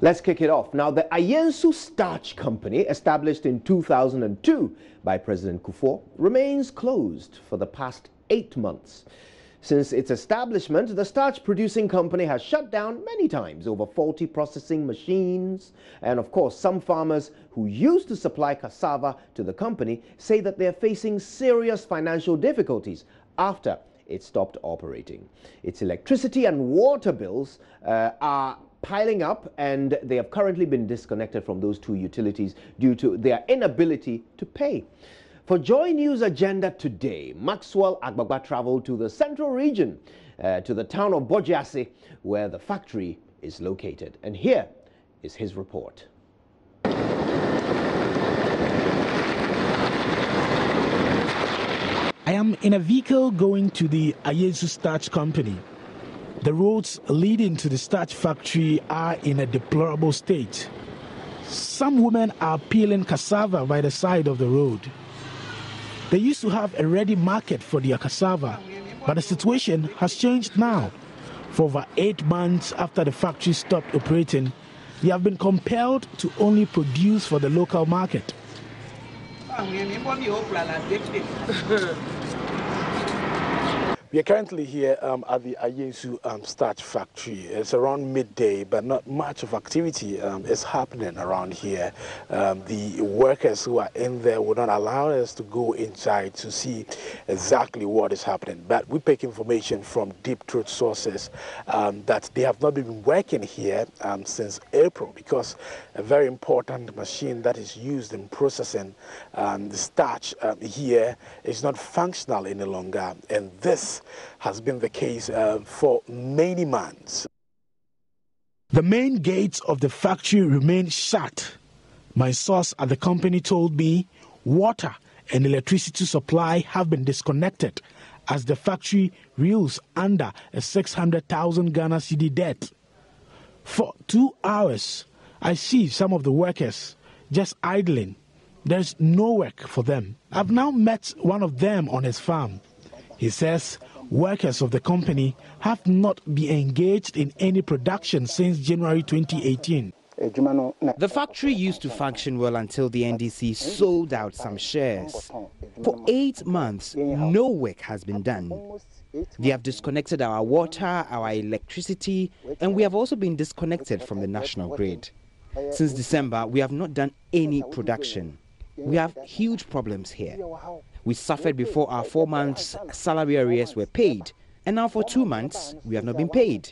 Let's kick it off. Now, the Ayensu Starch Company, established in 2002 by President Kufuor, remains closed for the past 8 months. Since its establishment, the starch producing company has shut down many times over faulty processing machines. And of course, some farmers who used to supply cassava to the company say that they are facing serious financial difficulties after it stopped operating. Its electricity and water bills are piling up, and they have currently been disconnected from those two utilities due to their inability to pay. For JoyNews Agenda today, Maxwell Agbagba traveled to the central region, to the town of Bojiase, where the factory is located. And here is his report. I am in a vehicle going to the Ayensu Starch Company. The roads leading to the starch factory are in a deplorable state. Some women are peeling cassava by the side of the road. They used to have a ready market for their cassava, but the situation has changed now. For over 8 months after the factory stopped operating, they have been compelled to only produce for the local market. We are currently here at the Ayensu Starch Factory. It's around midday, but not much of activity is happening around here. The workers who are in there will not allow us to go inside to see exactly what is happening. But we pick information from deep throat sources that they have not been working here since April, because a very important machine that is used in processing the starch here is not functional any longer. And this has been the case for many months. The main gates of the factory remain shut. My source at the company told me water and electricity supply have been disconnected as the factory reels under a 600,000 Ghana cedi debt. For 2 hours, I see some of the workers just idling. There's no work for them. I've now met one of them on his farm. He says workers of the company have not been engaged in any production since January 2018. The factory used to function well until the NDC sold out some shares. For 8 months, no work has been done. They have disconnected our water, our electricity, and we have also been disconnected from the national grid. Since December, we have not done any production. We have huge problems here. We suffered before our 4 months salary arrears were paid, and now for 2 months we have not been paid.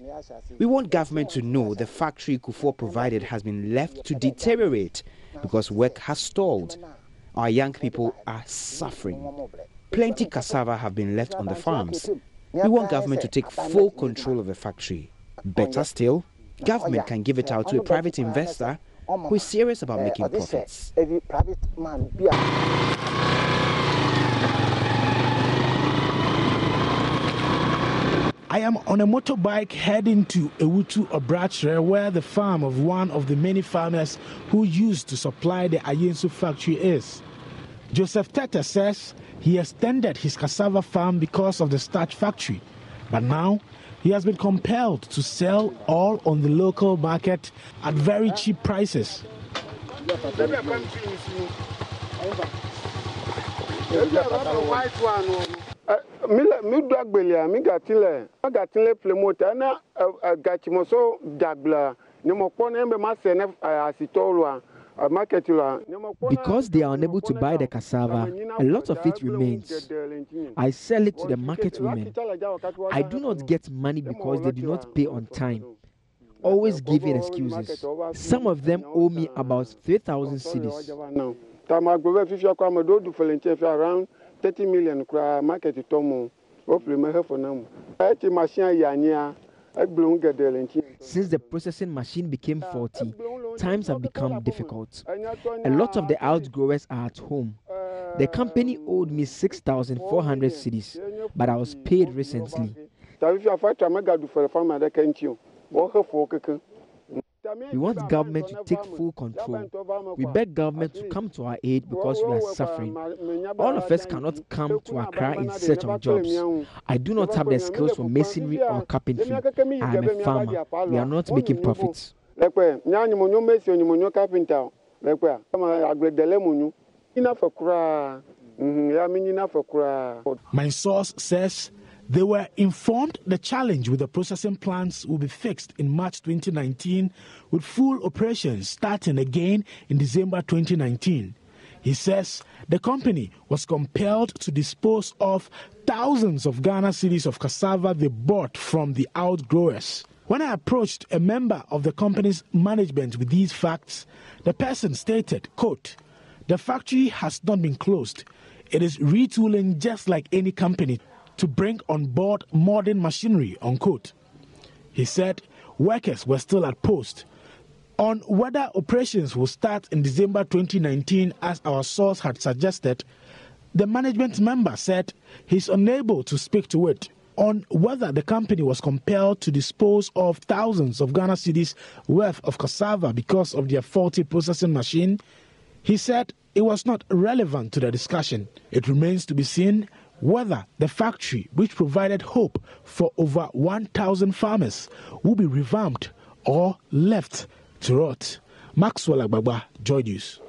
We want government to know the factory Kufuor provided has been left to deteriorate because work has stalled. Our young people are suffering. Plenty cassava have been left on the farms. We want government to take full control of the factory. Better still, government can give it out to a private investor who is serious about making profits. I am on a motorbike heading to Ewutu Obrachre, where the farm of one of the many farmers who used to supply the Ayensu factory is. Joseph Tete says he extended his cassava farm because of the starch factory, but now he has been compelled to sell all on the local market at very cheap prices. Because they are unable to buy the cassava, a lot of it remains. I sell it to the market women. I do not get money because they do not pay on time, always giving excuses. Some of them owe me about 3,000 cedis. Around 30 million market tomo. Since the processing machine became faulty, times have become difficult. A lot of the outgrowers are at home. The company owed me 6,400 cedis, but I was paid recently. We want government to take full control. We beg government to come to our aid because we are suffering. All of us cannot come to Accra in search of jobs. I do not have the skills for masonry or carpentry. I am a farmer. We are not making profits. lekwe nyanyi monyo mesi onyo carpenter lekwe ama agredele monyo ina fokura ya minina fokura. My source says they were informed the challenge with the processing plants will be fixed in March 2019, with full operations starting again in December 2019. He says the company was compelled to dispose of thousands of Ghana cedis of cassava they bought from the outgrowers. When I approached a member of the company's management with these facts, the person stated, quote, "The factory has not been closed. It is retooling just like any company to bring on board modern machinery," unquote. He said workers were still at post. On whether operations will start in December 2019, as our source had suggested, the management member said he's unable to speak to it. On whether the company was compelled to dispose of thousands of Ghana cedis worth of cassava because of their faulty processing machine, he said it was not relevant to the discussion. It remains to be seen whether the factory, which provided hope for over 1,000 farmers, will be revamped or left to rot. Maxwell Agbagba, JoyNews.